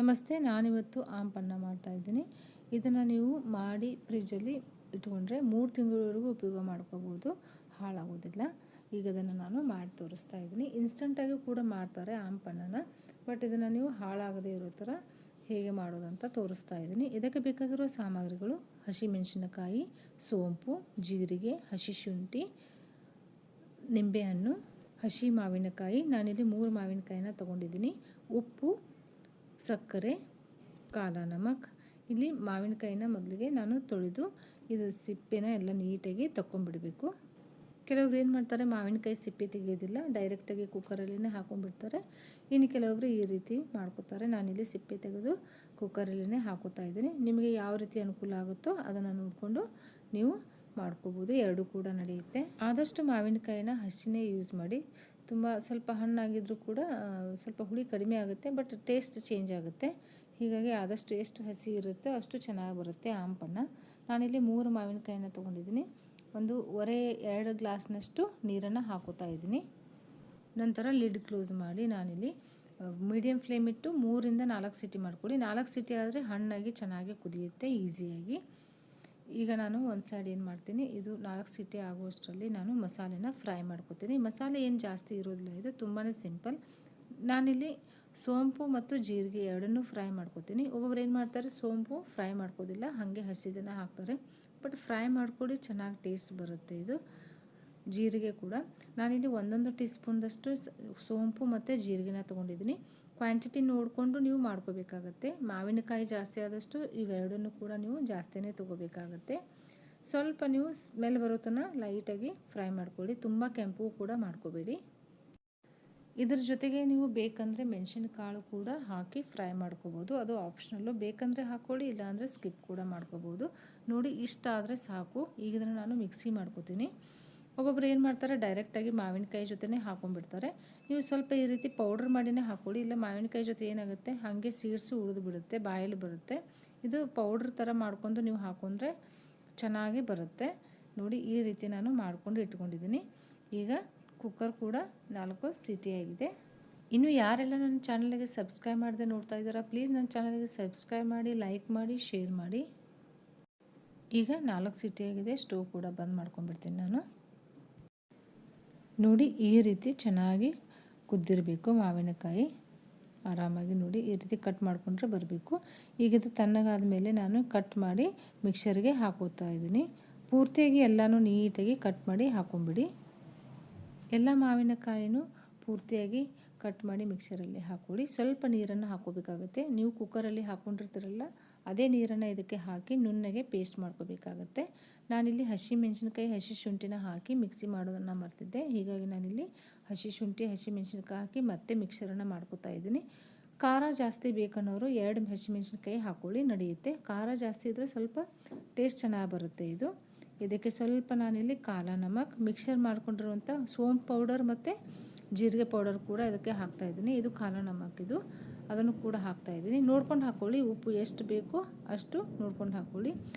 ನಮಸ್ತೆ, ನಾನಿವತ್ತು ಆಮ್ ಪನ್ನ ಮಾಡ್ತಾಯಿದ್ದೀನಿ. ಇದನ್ನು ನೀವು ಮಾಡಿ ಫ್ರಿಜ್ಜಲ್ಲಿ ಇಟ್ಕೊಂಡ್ರೆ 3 ತಿಂಗಳವರೆಗೂ ಉಪಯೋಗ ಮಾಡ್ಕೋಬೋದು, ಹಾಳಾಗೋದಿಲ್ಲ. ಈಗ ಅದನ್ನು ನಾನು ಮಾಡಿ ತೋರಿಸ್ತಾ ಇದ್ದೀನಿ. ಇನ್ಸ್ಟಂಟಾಗಿ ಕೂಡ ಮಾಡ್ತಾರೆ ಆಮ್ ಪನ್ನನ, ಬಟ್ ಇದನ್ನು ನೀವು ಹಾಳಾಗದೇ ಇರೋ ಥರ ಹೇಗೆ ಮಾಡೋದಂತ ತೋರಿಸ್ತಾ ಇದ್ದೀನಿ. ಇದಕ್ಕೆ ಬೇಕಾಗಿರೋ ಸಾಮಗ್ರಿಗಳು: ಹಸಿಮೆಣಸಿನಕಾಯಿ, ಸೋಂಪು, ಜೀರಿಗೆ, ಹಸಿ ಶುಂಠಿ, ನಿಂಬೆಹಣ್ಣು, ಹಸಿ ಮಾವಿನಕಾಯಿ. ನಾನಿಲ್ಲಿ 3 ಮಾವಿನಕಾಯಿನ ತೊಗೊಂಡಿದ್ದೀನಿ. ಉಪ್ಪು, ಸಕ್ಕರೆ, ಕಾಲಾ ನಮಕ್. ಇಲ್ಲಿ ಮಾವಿನಕಾಯಿನ ಮೊದಲಿಗೆ ನಾನು ತೊಳೆದು ಇದು ಸಿಪ್ಪೆನ ಎಲ್ಲ ನೀಟಾಗಿ ತಗೊಂಡ್ಬಿಡಬೇಕು. ಕೆಲವ್ರು ಏನು ಮಾಡ್ತಾರೆ, ಮಾವಿನಕಾಯಿ ಸಿಪ್ಪೆ ತೆಗೆಯೋದಿಲ್ಲ, ಡೈರೆಕ್ಟಾಗಿ ಕುಕ್ಕರಲ್ಲಿನೇ ಹಾಕೊಂಡ್ಬಿಡ್ತಾರೆ. ಇನ್ನು ಕೆಲವೊಬ್ರು ಈ ರೀತಿ ಮಾಡ್ಕೋತಾರೆ. ನಾನಿಲ್ಲಿ ಸಿಪ್ಪೆ ತೆಗೆದು ಕುಕ್ಕರಲ್ಲಿನೇ ಹಾಕೋತಾ ಇದ್ದೀನಿ. ನಿಮಗೆ ಯಾವ ರೀತಿ ಅನುಕೂಲ ಆಗುತ್ತೋ ಅದನ್ನು ನೋಡಿಕೊಂಡು ನೀವು ಮಾಡ್ಕೋಬೋದು, ಎರಡೂ ಕೂಡ ನಡೆಯುತ್ತೆ. ಆದಷ್ಟು ಮಾವಿನಕಾಯಿನ ಹಸಿನೇ ಯೂಸ್ ಮಾಡಿ. ಸ್ವಲ್ಪ ಹಣ್ಣಾಗಿದ್ದರೂ ಕೂಡ ಸ್ವಲ್ಪ ಹುಳಿ ಕಡಿಮೆ ಆಗುತ್ತೆ, ಬಟ್ ಟೇಸ್ಟ್ ಚೇಂಜ್ ಆಗುತ್ತೆ. ಹೀಗಾಗಿ ಆದಷ್ಟು ಎಷ್ಟು ಹಸಿ ಇರುತ್ತೆ ಅಷ್ಟು ಚೆನ್ನಾಗಿ ಬರುತ್ತೆ ಆಮ್ ಪನ್ನ. ನಾನಿಲ್ಲಿ 3 ಮಾವಿನಕಾಯಿನ ತೊಗೊಂಡಿದ್ದೀನಿ. 2 ಗ್ಲಾಸ್ನಷ್ಟು ನೀರನ್ನು ಹಾಕೋತಾ ಇದ್ದೀನಿ. ನಂತರ ಲಿಡ್ ಕ್ಲೋಸ್ ಮಾಡಿ ನಾನಿಲ್ಲಿ ಮೀಡಿಯಮ್ ಫ್ಲೇಮ್ ಇಟ್ಟು 3ರಿಂದ 4 ಸಿಟಿ ಮಾಡ್ಕೊಳ್ಳಿ. 4 ಸಿಟಿ ಆದರೆ ಹಣ್ಣಾಗಿ ಚೆನ್ನಾಗಿ ಕುದಿಯುತ್ತೆ ಈಸಿಯಾಗಿ. ಈಗ ನಾನು ಒಂದು ಸೈಡ್ ಏನು ಮಾಡ್ತೀನಿ, ಇದು 4 ಸಿಟಿ ಆಗುವಷ್ಟರಲ್ಲಿ ನಾನು ಮಸಾಲೆನ ಫ್ರೈ ಮಾಡ್ಕೊತೀನಿ. ಮಸಾಲೆ ಏನು ಜಾಸ್ತಿ ಇರೋದಿಲ್ಲ, ಇದು ತುಂಬಾ ಸಿಂಪಲ್. ನಾನಿಲ್ಲಿ ಸೋಂಪು ಮತ್ತು ಜೀರಿಗೆ ಎರಡನ್ನೂ ಫ್ರೈ ಮಾಡ್ಕೊತೀನಿ. ಒಬ್ಬೊಬ್ರು ಏನು ಮಾಡ್ತಾರೆ, ಸೋಂಪು ಫ್ರೈ ಮಾಡ್ಕೋದಿಲ್ಲ, ಹಾಗೆ ಹಸಿದನ್ನು ಹಾಕ್ತಾರೆ. ಬಟ್ ಫ್ರೈ ಮಾಡ್ಕೊಳ್ಳಿ, ಚೆನ್ನಾಗಿ ಟೇಸ್ಟ್ ಬರುತ್ತೆ ಇದು. ಜೀರಿಗೆ ಕೂಡ ನಾನಿಲ್ಲಿ 1 ಟೀ ಸ್ಪೂನ್ದಷ್ಟು ಸೋಂಪು ಮತ್ತು ಜೀರಿಗೆನ ತೊಗೊಂಡಿದ್ದೀನಿ. ಕ್ವಾಂಟಿಟಿ ನೋಡಿಕೊಂಡು ನೀವು ಮಾಡ್ಕೋಬೇಕಾಗತ್ತೆ. ಮಾವಿನಕಾಯಿ ಜಾಸ್ತಿ ಆದಷ್ಟು ಇವೆರಡನ್ನು ಕೂಡ ನೀವು ಜಾಸ್ತಿನೇ ತೊಗೋಬೇಕಾಗತ್ತೆ. ಸ್ವಲ್ಪ ನೀವು ಸ್ಮೆಲ್ ಬರೋ ತನಕ ಲೈಟಾಗಿ ಫ್ರೈ ಮಾಡ್ಕೊಳ್ಳಿ, ತುಂಬ ಕೆಂಪು ಕೂಡ ಮಾಡ್ಕೋಬೇಡಿ. ಇದ್ರ ಜೊತೆಗೆ ನೀವು ಬೇಕಂದರೆ ಮೆಣಸಿನಕಾಳು ಕೂಡ ಹಾಕಿ ಫ್ರೈ ಮಾಡ್ಕೋಬೋದು, ಅದು ಆಪ್ಷನಲ್ಲು. ಬೇಕಂದರೆ ಹಾಕ್ಕೊಳ್ಳಿ, ಇಲ್ಲಾಂದರೆ ಸ್ಕಿಪ್ ಕೂಡ ಮಾಡ್ಕೋಬೋದು. ನೋಡಿ, ಇಷ್ಟ ಆದರೆ ಸಾಕು. ಈಗ ಇದನ್ನು ನಾನು ಮಿಕ್ಸಿ ಮಾಡ್ಕೋತೀನಿ. ಒಬ್ಬೊಬ್ರು ಏನು ಮಾಡ್ತಾರೆ, ಡೈರೆಕ್ಟಾಗಿ ಮಾವಿನಕಾಯಿ ಜೊತೆನೇ ಹಾಕೊಂಡ್ಬಿಡ್ತಾರೆ. ನೀವು ಸ್ವಲ್ಪ ಈ ರೀತಿ ಪೌಡ್ರ್ ಮಾಡಿನೇ ಹಾಕ್ಕೊಳ್ಳಿ. ಇಲ್ಲ ಮಾವಿನಕಾಯಿ ಜೊತೆ ಏನಾಗುತ್ತೆ, ಹಾಗೆ ಸೀಡ್ಸು ಉಳಿದು ಬಿಡುತ್ತೆ, ಬಾಯಲ್ಲಿ ಬರುತ್ತೆ. ಇದು ಪೌಡ್ರ್ ಥರ ಮಾಡ್ಕೊಂಡು ನೀವು ಹಾಕೊಂಡ್ರೆ ಚೆನ್ನಾಗಿ ಬರುತ್ತೆ. ನೋಡಿ, ಈ ರೀತಿ ನಾನು ಮಾಡಿಕೊಂಡು ಇಟ್ಕೊಂಡಿದ್ದೀನಿ. ಈಗ ಕುಕ್ಕರ್ ಕೂಡ 4 ಸೀಟಿ ಆಗಿದೆ. ಇನ್ನು ಯಾರೆಲ್ಲ ನನ್ನ ಚಾನಲ್ಗೆ ಸಬ್ಸ್ಕ್ರೈಬ್ ಮಾಡದೆ ನೋಡ್ತಾ ಇದ್ದೀರಾ, ಪ್ಲೀಸ್ ನನ್ನ ಚಾನಲ್ಗೆ ಸಬ್ಸ್ಕ್ರೈಬ್ ಮಾಡಿ, ಲೈಕ್ ಮಾಡಿ, ಶೇರ್ ಮಾಡಿ. ಈಗ 4 ಸೀಟಿ ಆಗಿದೆ. ಸ್ಟವ್ ಕೂಡ ಬಂದ್ ಮಾಡ್ಕೊಂಡ್ಬಿಡ್ತೀನಿ ನಾನು. ನೋಡಿ, ಈ ರೀತಿ ಚೆನ್ನಾಗಿ ಕುದ್ದಿರಬೇಕು ಮಾವಿನಕಾಯಿ. ಆರಾಮಾಗಿ ನೋಡಿ ಈ ರೀತಿ ಕಟ್ ಮಾಡಿಕೊಂಡ್ರೆ ಬರಬೇಕು. ಈಗ ಇದು ತಣ್ಣಗಾದ ಮೇಲೆ ನಾನು ಕಟ್ ಮಾಡಿ ಮಿಕ್ಸರ್ಗೆ ಹಾಕೋತಾ ಇದ್ದೀನಿ. ಪೂರ್ತಿಯಾಗಿ ಎಲ್ಲನೂ ನೀಟಾಗಿ ಕಟ್ ಮಾಡಿ ಹಾಕೊಂಡ್ಬಿಡಿ. ಎಲ್ಲ ಮಾವಿನಕಾಯಿನೂ ಪೂರ್ತಿಯಾಗಿ ಕಟ್ ಮಾಡಿ ಮಿಕ್ಸರಲ್ಲಿ ಹಾಕೊಳ್ಳಿ. ಸ್ವಲ್ಪ ನೀರನ್ನು ಹಾಕೋಬೇಕಾಗುತ್ತೆ. ನೀವು ಕುಕ್ಕರಲ್ಲಿ ಹಾಕ್ಕೊಂಡಿರ್ತೀರಲ್ಲ, ಅದೇ ನೀರನ್ನು ಇದಕ್ಕೆ ಹಾಕಿ ನುಣ್ಣಗೆ ಪೇಸ್ಟ್ ಮಾಡ್ಕೋಬೇಕಾಗತ್ತೆ. ನಾನಿಲ್ಲಿ ಹಸಿ ಮೆಣಸಿನಕಾಯಿ, ಹಸಿ ಶುಂಠಿನ ಹಾಕಿ ಮಿಕ್ಸಿ ಮಾಡೋದನ್ನು ಮರ್ತಿದ್ದೆ. ಹೀಗಾಗಿ ನಾನಿಲ್ಲಿ ಹಸಿ ಶುಂಠಿ, ಹಸಿ ಮೆಣಸಿನಕಾಯಿ ಹಾಕಿ ಮತ್ತೆ ಮಿಕ್ಸರನ್ನು ಮಾಡ್ಕೋತಾ ಇದ್ದೀನಿ. ಖಾರ ಜಾಸ್ತಿ ಬೇಕನ್ನೋರು 2 ಹಸಿ ಮೆಣಸಿನಕಾಯಿ ಹಾಕ್ಕೊಳ್ಳಿ, ನಡೆಯುತ್ತೆ. ಖಾರ ಜಾಸ್ತಿ ಇದ್ದರೆ ಸ್ವಲ್ಪ ಟೇಸ್ಟ್ ಚೆನ್ನಾಗಿ ಬರುತ್ತೆ ಇದು. ಇದಕ್ಕೆ ಸ್ವಲ್ಪ ನಾನಿಲ್ಲಿ ಕಾಲಾ ನಮಕ್, ಮಿಕ್ಸರ್ ಮಾಡ್ಕೊಂಡಿರುವಂಥ ಸೋಂಪು ಪೌಡರ್ ಮತ್ತು ಜೀರಿಗೆ ಪೌಡರ್ ಕೂಡ ಇದಕ್ಕೆ ಹಾಕ್ತಾಯಿದ್ದೀನಿ. ಇದು ಕಾಲಾ ನಮಕ್, ಇದು ಅದನ್ನು ಕೂಡ ಹಾಕ್ತಾಯಿದ್ದೀನಿ. ನೋಡ್ಕೊಂಡು ಹಾಕ್ಕೊಳ್ಳಿ, ಉಪ್ಪು ಎಷ್ಟು ಬೇಕೋ ಅಷ್ಟು ನೋಡ್ಕೊಂಡು ಹಾಕ್ಕೊಳ್ಳಿ.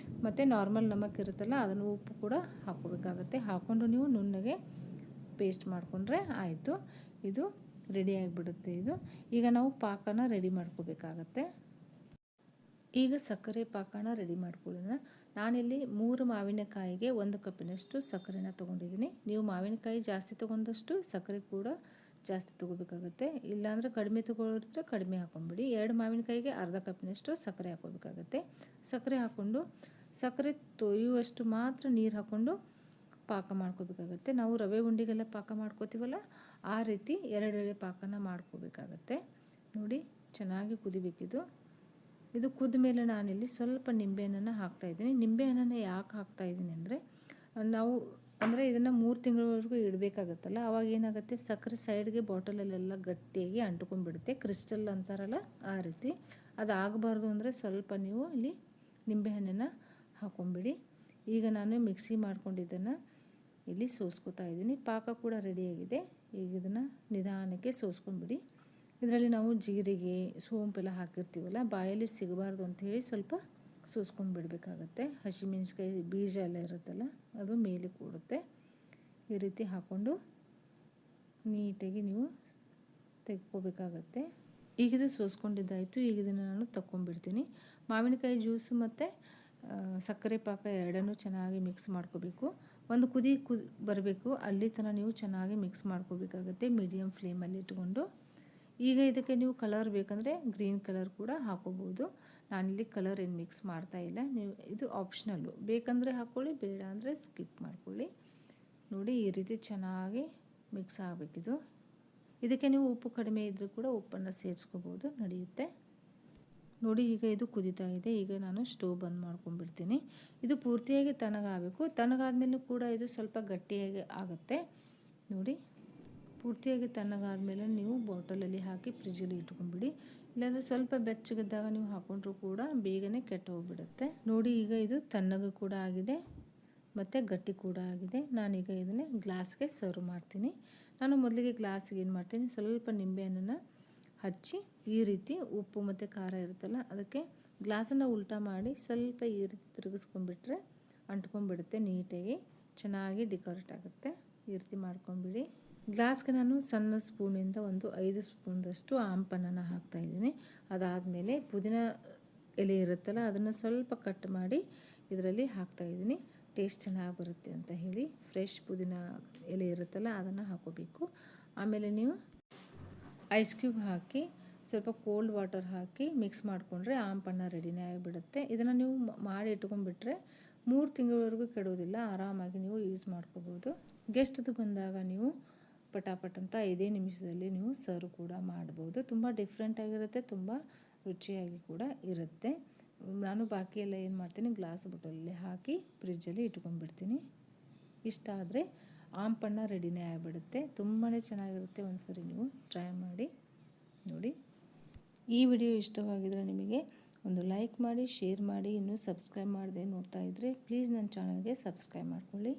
ಮತ್ತು ನಾರ್ಮಲ್ ನಮಕ್ ಇರುತ್ತಲ್ಲ, ಅದನ್ನು ಉಪ್ಪು ಕೂಡ ಹಾಕ್ಕೋಬೇಕಾಗತ್ತೆ. ಹಾಕ್ಕೊಂಡು ನೀವು ನುಣ್ಣಗೆ ಪೇಸ್ಟ್ ಮಾಡಿಕೊಂಡ್ರೆ ಆಯಿತು. ಇದು ರೆಡಿ ಆಗಿಬಿಡುತ್ತೆ ಇದು. ಈಗ ನಾವು ಪಾಕನ ರೆಡಿ ಮಾಡ್ಕೋಬೇಕಾಗತ್ತೆ. ಈಗ ಸಕ್ಕರೆ ಪಾಕನ ರೆಡಿ ಮಾಡ್ಕೊಳ್ಳೋಣ. ನಾನಿಲ್ಲಿ 3 ಮಾವಿನಕಾಯಿಗೆ 1 ಕಪ್ಪಿನಷ್ಟು ಸಕ್ಕರೆನ ತೊಗೊಂಡಿದ್ದೀನಿ. ನೀವು ಮಾವಿನಕಾಯಿ ಜಾಸ್ತಿ ತೊಗೊಂಡಷ್ಟು ಸಕ್ಕರೆ ಕೂಡ ಜಾಸ್ತಿ ತೊಗೋಬೇಕಾಗತ್ತೆ. ಇಲ್ಲಾಂದರೆ ಕಡಿಮೆ ತೊಗೊಳಿದ್ರೆ ಕಡಿಮೆ ಹಾಕೊಂಡ್ಬಿಡಿ. 2 ಮಾವಿನಕಾಯಿಗೆ ಅರ್ಧ ಕಪ್ಪಿನಷ್ಟು ಸಕ್ಕರೆ ಹಾಕೋಬೇಕಾಗತ್ತೆ. ಸಕ್ಕರೆ ಹಾಕ್ಕೊಂಡು ಸಕ್ಕರೆ ತೊಯ್ಯುವಷ್ಟು ಮಾತ್ರ ನೀರು ಹಾಕ್ಕೊಂಡು ಪಾಕ ಮಾಡ್ಕೋಬೇಕಾಗತ್ತೆ. ನಾವು ರವೆ ಉಂಡೆಗೆಲ್ಲ ಪಾಕ ಮಾಡ್ಕೋತೀವಲ್ಲ, ಆ ರೀತಿ 2 ಎಳೆ ಪಾಕನ ಮಾಡ್ಕೋಬೇಕಾಗತ್ತೆ. ನೋಡಿ, ಚೆನ್ನಾಗಿ ಕುದಿಬೇಕಿದು. ಇದು ಕುದ್ದ ಮೇಲೆ ನಾನಿಲ್ಲಿ ಸ್ವಲ್ಪ ನಿಂಬೆಹಣ್ಣನ್ನು ಹಾಕ್ತಾಯಿದ್ದೀನಿ. ನಿಂಬೆಹಣ್ಣನ್ನು ಯಾಕೆ ಹಾಕ್ತಾಯಿದ್ದೀನಿ ಅಂದರೆ ಇದನ್ನು 3 ತಿಂಗಳವರೆಗೂ ಇಡಬೇಕಾಗತ್ತಲ್ಲ, ಆವಾಗ ಏನಾಗುತ್ತೆ, ಸಕ್ಕರೆ ಸೈಡ್ಗೆ ಬಾಟಲಲ್ಲೆಲ್ಲ ಗಟ್ಟಿಯಾಗಿ ಅಂಟ್ಕೊಂಡ್ಬಿಡುತ್ತೆ. ಕ್ರಿಸ್ಟಲ್ ಅಂತಾರಲ್ಲ, ಆ ರೀತಿ. ಅದಾಗಬಾರ್ದು ಅಂದರೆ ಸ್ವಲ್ಪ ನೀವು ಇಲ್ಲಿ ನಿಂಬೆಹಣ್ಣನ್ನು ಹಾಕೊಂಡ್ಬಿಡಿ. ಈಗ ನಾನು ಮಿಕ್ಸಿ ಮಾಡ್ಕೊಂಡಿದ್ದನ್ನು ಇಲ್ಲಿ ಸೋಸ್ಕೋತಾ ಇದ್ದೀನಿ. ಪಾಕ ಕೂಡ ರೆಡಿಯಾಗಿದೆ. ಈಗ ಇದನ್ನು ನಿಧಾನಕ್ಕೆ ಸೋಸ್ಕೊಂಡ್ಬಿಡಿ. ಇದರಲ್ಲಿ ನಾವು ಜೀರಿಗೆ, ಸೋಂಪೆಲ್ಲ ಹಾಕಿರ್ತೀವಲ್ಲ, ಬಾಯಲ್ಲಿ ಸಿಗಬಾರ್ದು ಅಂಥೇಳಿ ಸ್ವಲ್ಪ ಸೋಸ್ಕೊಂಡ್ಬಿಡ್ಬೇಕಾಗತ್ತೆ. ಹಸಿಮೆಣ್ಸಿಕಾಯಿ ಬೀಜ ಎಲ್ಲ ಇರುತ್ತಲ್ಲ, ಅದು ಮೇಲೆ ಕೂಡುತ್ತೆ. ಈ ರೀತಿ ಹಾಕ್ಕೊಂಡು ನೀಟಾಗಿ ನೀವು ತೆಗ್ಕೋಬೇಕಾಗತ್ತೆ. ಈಗಿದು ಸೋಸ್ಕೊಂಡಿದ್ದಾಯಿತು. ಈಗ ಇದನ್ನು ನಾನು ತಗೊಂಡ್ಬಿಡ್ತೀನಿ. ಮಾವಿನಕಾಯಿ ಜ್ಯೂಸು ಮತ್ತು ಸಕ್ಕರೆ ಪಾಕ ಎರಡನ್ನೂ ಚೆನ್ನಾಗಿ ಮಿಕ್ಸ್ ಮಾಡ್ಕೋಬೇಕು. ಒಂದು ಕುದಿ ಬರಬೇಕು, ಅಲ್ಲಿ ತನಕ ನೀವು ಚೆನ್ನಾಗಿ ಮಿಕ್ಸ್ ಮಾಡ್ಕೋಬೇಕಾಗುತ್ತೆ ಮೀಡಿಯಮ್ ಫ್ಲೇಮಲ್ಲಿ ಇಟ್ಕೊಂಡು. ಈಗ ಇದಕ್ಕೆ ನೀವು ಕಲರ್ ಬೇಕಂದರೆ ಗ್ರೀನ್ ಕಲರ್ ಕೂಡ ಹಾಕೋಬೋದು. ನಾನಿಲ್ಲಿ ಕಲರ್ ಏನು ಮಿಕ್ಸ್ ಮಾಡ್ತಾ ಇಲ್ಲ. ನೀವು ಇದು ಆಪ್ಷನಲ್ಲು, ಬೇಕಂದರೆ ಹಾಕ್ಕೊಳ್ಳಿ, ಬೇಡ ಅಂದರೆ ಸ್ಕಿಪ್ ಮಾಡ್ಕೊಳ್ಳಿ. ನೋಡಿ ಈ ರೀತಿ ಚೆನ್ನಾಗಿ ಮಿಕ್ಸ್ ಆಗಬೇಕಿದು. ಇದಕ್ಕೆ ನೀವು ಉಪ್ಪು ಕಡಿಮೆ ಇದ್ದರೂ ಕೂಡ ಉಪ್ಪನ್ನು ಸೇರಿಸ್ಕೋಬೋದು, ನಡೆಯುತ್ತೆ. ನೋಡಿ ಈಗ ಇದು ಕುದೀತಾ ಇದೆ. ಈಗ ನಾನು ಸ್ಟವ್ ಬಂದ್ ಮಾಡ್ಕೊಂಡ್ಬಿಡ್ತೀನಿ. ಇದು ಪೂರ್ತಿಯಾಗಿ ತಣ್ಣಗಾಗಬೇಕು. ತಣ್ಣಗಾದ್ಮೇಲೂ ಕೂಡ ಇದು ಸ್ವಲ್ಪ ಗಟ್ಟಿಯಾಗಿ ಆಗುತ್ತೆ. ನೋಡಿ ಪೂರ್ತಿಯಾಗಿ ತಣ್ಣಗಾದ್ಮೇಲೆ ನೀವು ಬಾಟಲಲ್ಲಿ ಹಾಕಿ ಫ್ರಿಜ್ಜಲ್ಲಿ ಇಟ್ಕೊಂಡ್ಬಿಡಿ. ಇಲ್ಲಾಂದರೆ ಸ್ವಲ್ಪ ಬೆಚ್ಚಗಿದ್ದಾಗ ನೀವು ಹಾಕೊಂಡ್ರೂ ಕೂಡ ಬೇಗನೆ ಕೆಟ್ಟು ಹೋಗ್ಬಿಡುತ್ತೆ. ನೋಡಿ ಈಗ ಇದು ತಣ್ಣಗೆ ಕೂಡ ಆಗಿದೆ ಮತ್ತು ಗಟ್ಟಿ ಕೂಡ ಆಗಿದೆ. ನಾನೀಗ ಇದನ್ನೇ ಗ್ಲಾಸ್ಗೆ ಸರ್ವ್ ಮಾಡ್ತೀನಿ. ನಾನು ಮೊದಲಿಗೆ ಗ್ಲಾಸಿಗೆ ಏನು ಮಾಡ್ತೀನಿ, ಸ್ವಲ್ಪ ನಿಂಬೆಹಣ್ಣನ್ನು ಹಚ್ಚಿ ಈ ರೀತಿ ಉಪ್ಪು ಮತ್ತು ಖಾರ ಇರುತ್ತಲ್ಲ ಅದಕ್ಕೆ ಗ್ಲಾಸನ್ನು ಉಲ್ಟಾ ಮಾಡಿ ಸ್ವಲ್ಪ ಈ ರೀತಿ ತಿರುಗಿಸ್ಕೊಂಡ್ಬಿಟ್ರೆ ಅಂಟ್ಕೊಂಡ್ಬಿಡುತ್ತೆ, ನೀಟಾಗಿ ಚೆನ್ನಾಗಿ ಡೆಕೋರೇಟ್ ಆಗುತ್ತೆ. ಈ ರೀತಿ ಮಾಡ್ಕೊಂಡ್ಬಿಡಿ. ಗ್ಲಾಸ್ಗೆ ನಾನು ಸಣ್ಣ ಸ್ಪೂನಿಂದ ಒಂದು 5 ಸ್ಪೂನ್ದಷ್ಟು ಆಂಪಣ್ಣನ್ನು ಹಾಕ್ತಾಯಿದ್ದೀನಿ. ಅದಾದಮೇಲೆ ಪುದೀನ ಎಲೆ ಇರುತ್ತಲ್ಲ ಅದನ್ನು ಸ್ವಲ್ಪ ಕಟ್ ಮಾಡಿ ಇದರಲ್ಲಿ ಹಾಕ್ತಾಯಿದ್ದೀನಿ. ಟೇಸ್ಟ್ ಚೆನ್ನಾಗಿ ಬರುತ್ತೆ ಅಂತ ಹೇಳಿ ಫ್ರೆಶ್ ಪುದೀನ ಎಲೆ ಇರುತ್ತಲ್ಲ ಅದನ್ನು ಹಾಕೋಬೇಕು. ಆಮೇಲೆ ನೀವು ಐಸ್ ಕ್ಯೂಬ್ ಹಾಕಿ ಸ್ವಲ್ಪ ಕೋಲ್ಡ್ ವಾಟರ್ ಹಾಕಿ ಮಿಕ್ಸ್ ಮಾಡಿಕೊಂಡ್ರೆ ಆಂಪಣ್ಣ ರೆಡಿನೇ ಆಗಿಬಿಡುತ್ತೆ. ಇದನ್ನು ನೀವು ಮಾಡಿ ಇಟ್ಕೊಂಡ್ಬಿಟ್ರೆ 3 ತಿಂಗಳವರೆಗೂ ಕೆಡೋದಿಲ್ಲ, ಆರಾಮಾಗಿ ನೀವು ಯೂಸ್ ಮಾಡ್ಕೋಬೋದು. ಗೆಸ್ಟ್ದು ಬಂದಾಗ ನೀವು ಪಟಾಪಟ್ ಅಂತ 5 ನಿಮಿಷದಲ್ಲಿ ನೀವು ಸರ್ವ್ ಕೂಡ ಮಾಡ್ಬೋದು. ತುಂಬ ಡಿಫ್ರೆಂಟಾಗಿರುತ್ತೆ, ತುಂಬ ರುಚಿಯಾಗಿ ಕೂಡ ಇರುತ್ತೆ. ನಾನು ಬಾಕಿ ಎಲ್ಲ ಏನು ಮಾಡ್ತೀನಿ, ಗ್ಲಾಸ್ ಬಾಟಲಲ್ಲಿ ಹಾಕಿ ಫ್ರಿಜ್ಜಲ್ಲಿ ಇಟ್ಕೊಂಡ್ಬಿಡ್ತೀನಿ. ಇಷ್ಟ ಆದರೆ ಆಂಪಣ್ಣ ರೆಡಿನೇ ಆಗಿಬಿಡುತ್ತೆ. ತುಂಬಾ ಚೆನ್ನಾಗಿರುತ್ತೆ. ಒಂದು ಸರಿ ನೀವು ಟ್ರೈ ಮಾಡಿ ನೋಡಿ. ಈ ವಿಡಿಯೋ ಇಷ್ಟವಾಗಿದ್ದರೆ ನಿಮಗೆ ಒಂದು ಲೈಕ್ ಮಾಡಿ, ಶೇರ್ ಮಾಡಿ. ಇನ್ನೂ ಸಬ್ಸ್ಕ್ರೈಬ್ ಮಾಡದೆ ನೋಡ್ತಾ ಇದ್ದರೆ ಪ್ಲೀಸ್ ನನ್ನ ಚಾನಲ್ಗೆ ಸಬ್ಸ್ಕ್ರೈಬ್ ಮಾಡ್ಕೊಳ್ಳಿ.